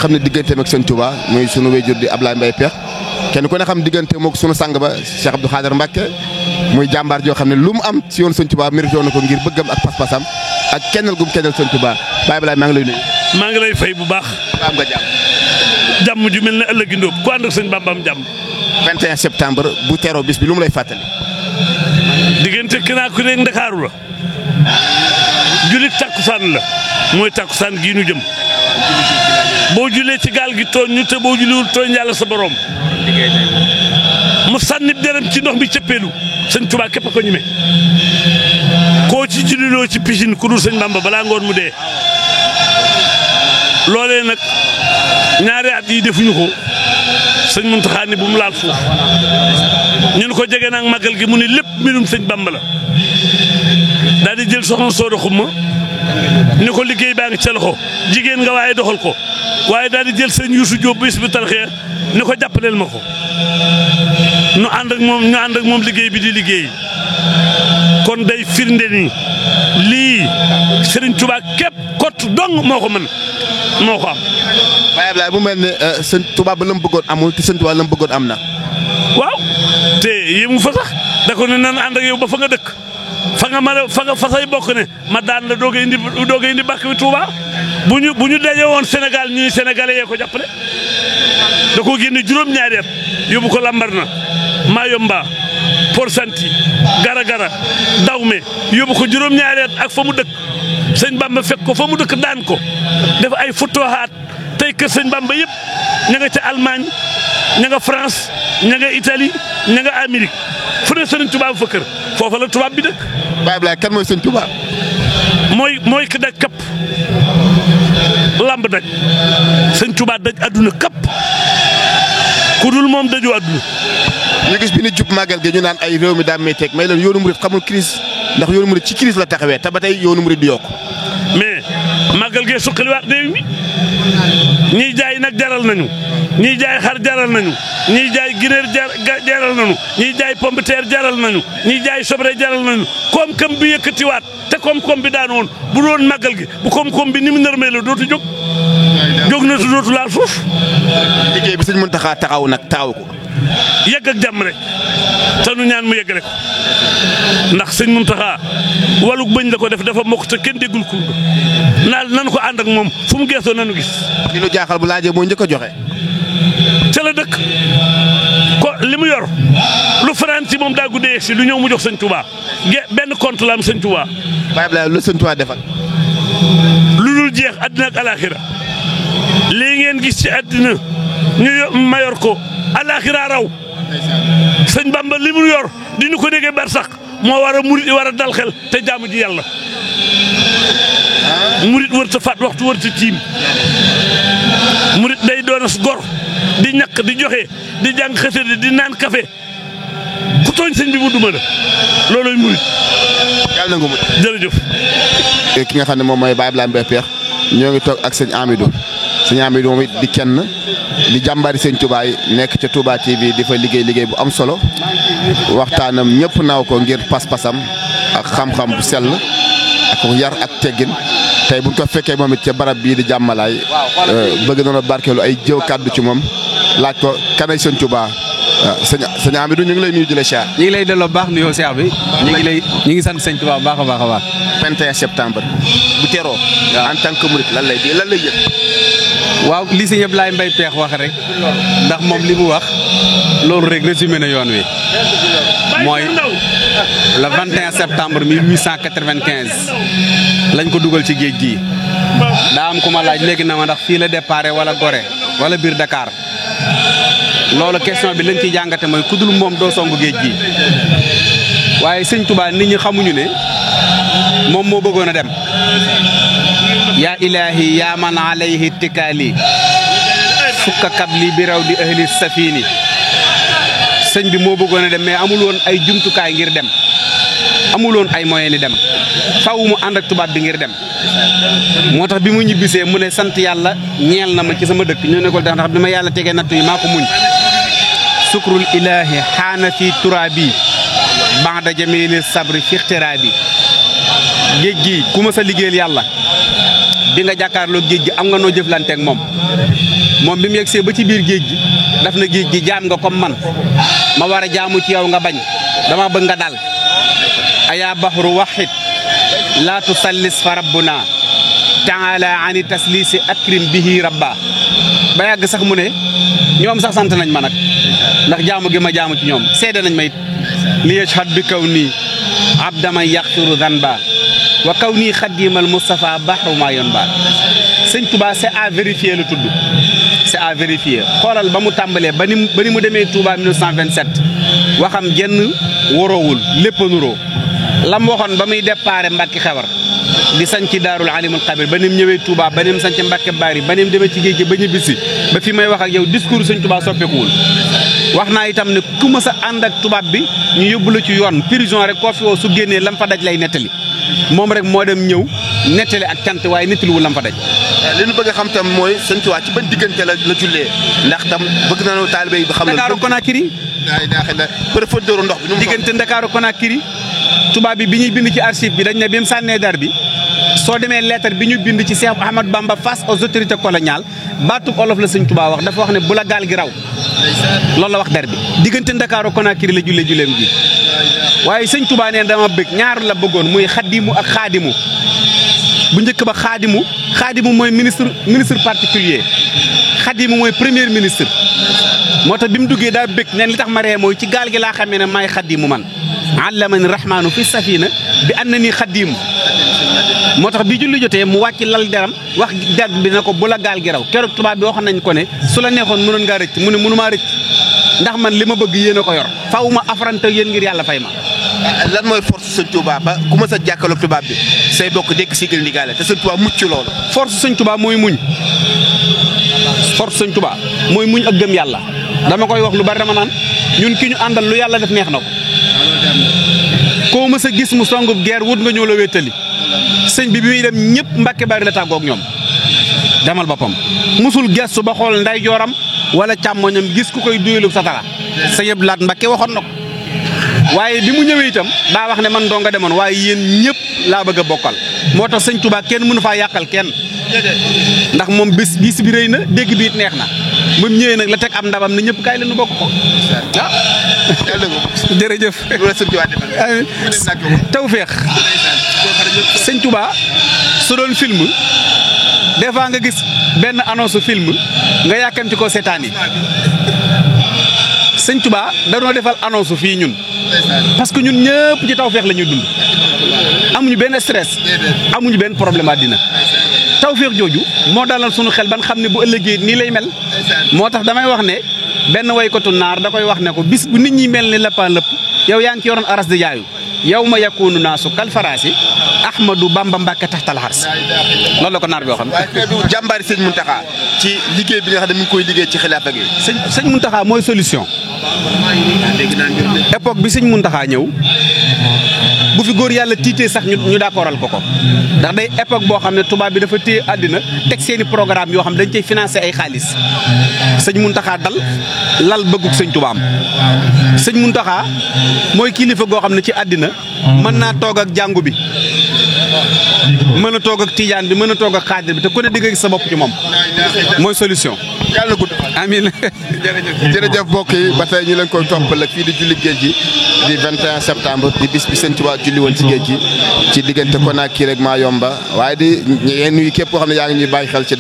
xam ne digganteem ak sëñ Touba muy sunu wéyjur di Ablaye Mbaye Pekh kenn ku ne xam diggante mook sunu sang ba Cheikh Abdou Khader Mbacké muy jàmbaar joo xam ne lu mu am ci yoon sëñ Touba mérité na ko ngir bëggam ak pas-pasam ak kennal gum kennal sëñ Touba Baye Ablaye maa ngi lay nuyu. maa ngi lay fay bu baax. am nga jàmm. jàmm ju mel ne ëllëgi ndóob ku ànd ak sëñ Bamba am jàmm. 21 septembre bu teroo bis bi lu mu lay fàttali. diggante Kinakou rek Ndakaaru la. julit takkusaan la mooy takkusaan gii nu jëm. boo julee ci gaal gi tooñ ñu te boo juliwul tooñ yàlla sa borom. mu sànni derem ci ndox mi cëppeelu sëñ Touba képp ko ñime. koo ci juliloo ci piscine ku dul sëñ Bamba balaa ngoon mu dee. loolee nag ñaari at yi defuñu ko sëñ Muntaxa ni bu mu laal suuf ñun ko jege nag màggal gi mu ne lépp mbirum sëñ Bamba la daal di jël soxna Sooda Xuma ni ko liggéey baa ngi ca loxo jigéen nga waaye doxal ko waaye daal di jël sëñ Yuusu Jóob bis bi tarxee ni ko jàppaleel ma ko ñu ànd ak moom liggéey bi di liggéey kon day firnde ni lii Serigne Touba képp kott dong moo ko mën moo ko am. Baye Ablaye bu mel ne sëñ Touba ba la mu bëggoon amul te sëñ Touba la mu bëggoon am na. waaw te yéemu fa sax da ko ne nan ànd ak yow ba fa nga dëkk fa nga mën a fa say bokk ne ma daan la doog a indi bàkk bi Touba bu ñu daje woon Sénégal ñuy sénégalais yee ko jàppale da koo génne juróom-ñaari at yóbbu ko Lambarna Mayomba Porsanti Gara-Gara Dawme yóbbu ko juróom-ñaari at ak fa mu dëkk sëñ Bamba fekk ko fa mu dëkk daan ko def ay futuhaat tey kër sëñ Bamba yëpp ña nga ca Allemagne ña nga France ña nga Italie ña nga Amérique fu ne sëñ Touba fa kër foofa la tubaab bi dëkk. Baye Ablaye kan mooy sëñ Touba. mooy ki daj kapp lamb daj sëñ Touba daj adduna kapp ku dul moom daju adduna. ñu gis bi ni jub màggal gi ñu naan ay réew mi daa métteeg may leen yoonu murit xamul crise ndax yoonu murit ci crise la taxawee te ba tey yoonu murit di yokk. mais màggal gee suqaliwaat réew mi ñiy jaay nag jaral nañu ñiy jaay xar jaral nañu ñiy jaay gineer jaral nañu ñiy jaay pomme de terre jaral nañu ñiy jaay soble jaral nañu koom-koom bi yëkkatiwaat te koom-koom bi daan woon bu doon màggal gi bu koom-koom bi ni mu nërmee la dootu jóg na tu dootu laal suuf. liggéey bi sëñ Muntaxa taxaw nag taxaw ko. yegg ak jàmm rek te nu ñaan mu yeggale ko ndax sëñ Muntaxa waluk bëñ la ko def dafa mokk te kenn déggul ko nan ko ànd ak moom fu mu geesoo nanu gis. li nu jaaxal bu laajee moo njëkk a joxe. ca la dëkk ko li mu yor lu faraan ci moom daa guddee si lu ñëw mu jox sëñ Touba benn compte la am sëñ Touba. Baye Ablaye lu sëñ Touba defal. lu dul jeex àddina ak alaxira lii ngeen gis ci àddina ñu mayor ko. alaxira raw sëñ Bamba li mu yor di ñu ko déggee bar sax moo war a murit war a dal xel te jaamu ji yàlla murit wër ta faat waxtu wër ta tiim murit day doonas gor di ñàkk di joxe di jàng xasida di naan café ku tooñ sëñ bi mu duma la looloy murit yàlla na nga mu jërëjëf ki nga xam ne moom mooy Baye Ablaye Mbaye Pekh ñoo ngi toog ak sëñ Amidou sëñ Amidou moom it di kenn di jàmbaari sëñ Touba yi nekk ca Touba TV di fa liggéey bu am solo waxtaanam ñëpp naaw ko ngir pas-pasam ak xam-xam bu sell ak yar ak teggin tey buñ ko fekkee moom it ca barab bii di jàmmalaay bëgg noonu barkeelu ay jëw kàddu ci moom laaj ko kanay sëñ Touba sëñ Amidou ñu ngi lay nuyu di la siyaar. ñu ngi lay delloo baax nuyoo siyaar bi ñu ngi sant sëñ Touba baax a baax. 21 septembre bu teroo en tant que murit lan lay yëg. waaw li sëñ Ablaye Mbaye Pekh wax rek ndax moom li mu wax loolu rek résumé na yoon wi mooy le 21 septembre 1895 lañ ko dugal ci géej gi daa am ku ma laaj léegi na ma ndax fii la déparé wala Gorée wala biir Dakar loolu question bi lañ ciy jàngate mooy ku dul moom doo songu géej gi waaye sëñ Touba nit ñi xamuñu ne moom moo bëggoon a dem. yaa ilaahi yaa man alayhi tikaali fukka kabli bi raw di ahli safini sëñ bi moo bëggoon a dem mais amul woon ay jumtukaay ngir dem amul woon ay moyen ni dem faw mu ànd ak tubaab bi ngir dem moo tax bi mu ñibbisee mu ne sant yàlla ñeel na ma ci sama dëkk ñoo ne ko ndax bi ma yàlla tegee nattu yi maa ko muñ sukrul ilaahi xaana fi turaabi ba'da jamili sabri fi ixtiraabi géej gi ku ma sa liggéeyal yàlla bi nga jàkkaarloo géej gi am nga noo jëflanteeg moom moom bi mu yegsee ba ci biir géej gi daf na géej gi jaam nga comme man ma war a jaamu ci yow nga bañ dama bëgg nga dal aya bahru wahid laa tusallis fa rabbuna taala ani taslisi akrim bihi rabba ba yàgg sax mu ne ñoom sax sant nañ ma nag ndax jaamu gi ma jaamu ci ñoom seede nañ ma it li yashhad bi kaw nii abdama yaxfiru danba wa kaw nii xadimal Moustapha bahru ma yoon ba sëñ Touba c'est à vérifier lu tudd c'est à vérifier xoolal ba mu tàmbalee ba ni mu demee Touba 1927 waxam jenn woroowul lépp a nuroo lam waxoon ba muy déparé Mbàkke Xewar di sañ ci daarul alimul xabir ba ni mu ñëwee Touba ba ni mu sañ ci Mbàkke Bari ba ni mu demee ci géej gi ba ñu bisi ba fi may wax ak yow discours sëñ Touba soppeekuwul wax naa itam ne ku mës a ànd ak tubaab bi ñu yóbbu la ci yoon prison rek koo fi woo su génnee lam fa daj lay nettali moom rek moo dem ñëw nettali ak cant waaye nettaliwul lam fa daj. li ñu bëgg a xam tam mooy sëñ Tuubaa ci ban diggante la jullee ndax tam bëgg nañu taalibe yi xam. Ndakaaru Conakry. profondeur ndox bi. diggante Ndakaaru Conakry tubaab bi ñuy bind ci archive bi dañ ne bi mu sànnee dar bi soo demee lettre bi ñu bind ci Cheikh Ahmadou Bamba face aux autorités coloniales baatub olof la sëñ Tuubaa wax dafa wax ne bu la gaal gi raw loolu la wax der bi diggante Ndakaaru Conakry la julleem gi waaye sëñ Tuubaa nee dama bëgg ñaar la bëggoon muy xaddimu ak xaadimu bu njëkk ba xaadimu mooy ministre particulier xaddimu mooy premier ministre moo tax bi mu duggee daa bëgg neen li tax ma ree mooy ci gaal gi laa xamee ne maay xaddimu man allamani rahmaanu fi safina bi an na nii xaddimu moo tax bi julli jotee mu wàcc lal deram wax der bi na ko bu la gaal gi raw keroog tubaab bi waxoon nañ ko ne su la neexoon mënoon ngaa rëcc mu ne mënumaa rëcc ndax man li ma bëgg yéen a ko yor faw ma affronté yéen ngir yàlla fay ma. lan mooy force sëñ Touba ba ku ma sa jàkkaarloog tubaab bi say bokk dégg sigal ndigaale te sëñ Touba mucc loolu. force sëñ Touba mooy muñ force sëñ Touba mooy muñ ak gëm yàlla dama koy wax lu bari dama naan ñun ki ñu àndal lu yàlla def neex na ko koo mës a gis mu songub guerre wut nga ñëw la wéttali sëñ bi muy dem ñëpp Mbàkke Bari la tàggoog ñoom demal boppam musul gestu ba xool nday jooram wala càmmoñam gis ku koy duyelu satara sa yëpp laat Mbàkke waxoon na ko waaye bi mu ñëwee itam daa wax ne man doo nga demoon waaye yéen ñëpp laa bëgg a bokkal moo tax sëñ Touba kenn mënu faa yàqal kenn ndax moom bis bi rëy na dégg bi it neex na mu ñëwee nag la teg am ndabam ne ñëpp kaay la nu bokk ko ah jërëjëf tawfeex sëñ Touba su doon film des fois nga gis benn annonce film nga yàkkamti ko seetaan yi sëñ Touba danoo defal annonce fii ñun parce que ñun ñëpp ci tawfeex la ñuy dund amuñu benn stress amuñu benn problème àddina tawfeex jooju moo dalal sunu xel ban xam ne bu ëllëgee nii lay mel moo tax damay wax ne benn waykatu naar da koy wax ne ko bis bu nit ñi mel ni lëppaa lëpp yow yaa ngi ci yoroon aras di jaayu yow ma yakunu naasu kal faraasi Ahmadou Bamba Mbàkke taxtal xars loolu la ko naar bi waxoon. waaye du jàmbaari sëñ Muntaxa ci liggéey bi nga xam ne mi ngi koy liggéey ci xilaafa gi. sëñ Muntaxa mooy solution. époque bi sëñ Muntaxa ñëw bu fi góor yàlla tiitee sax ñu d'accordal ko ndax day époque boo xam ne tubaab bi dafa téye àddina teg seeni programme yoo xam dañ cay financé ay xaalis sëñ Muntaxa dal lal bëggug sëñ Tubaam sëñ Muntaxa mooy kilifa goo xam ne ci àddina mën naa toog ak jàngu bi mën a toog ak tijaan bi mën a toog ak xaadir bi te ku ne di nga gis sa bopp ci moom mooy solution. yàlla na gudd. amiin jërëjëf mbokk yi ba tey ñu leen koy toppal fii di julli géej gi di 21 septembre di bis bi sëñ Tuubaa julli woon ci géej gi ci diggante Conakry ak Mayumba waaye di nuyu képp koo xam ne yaa ngi ñuy bàyyi xel ci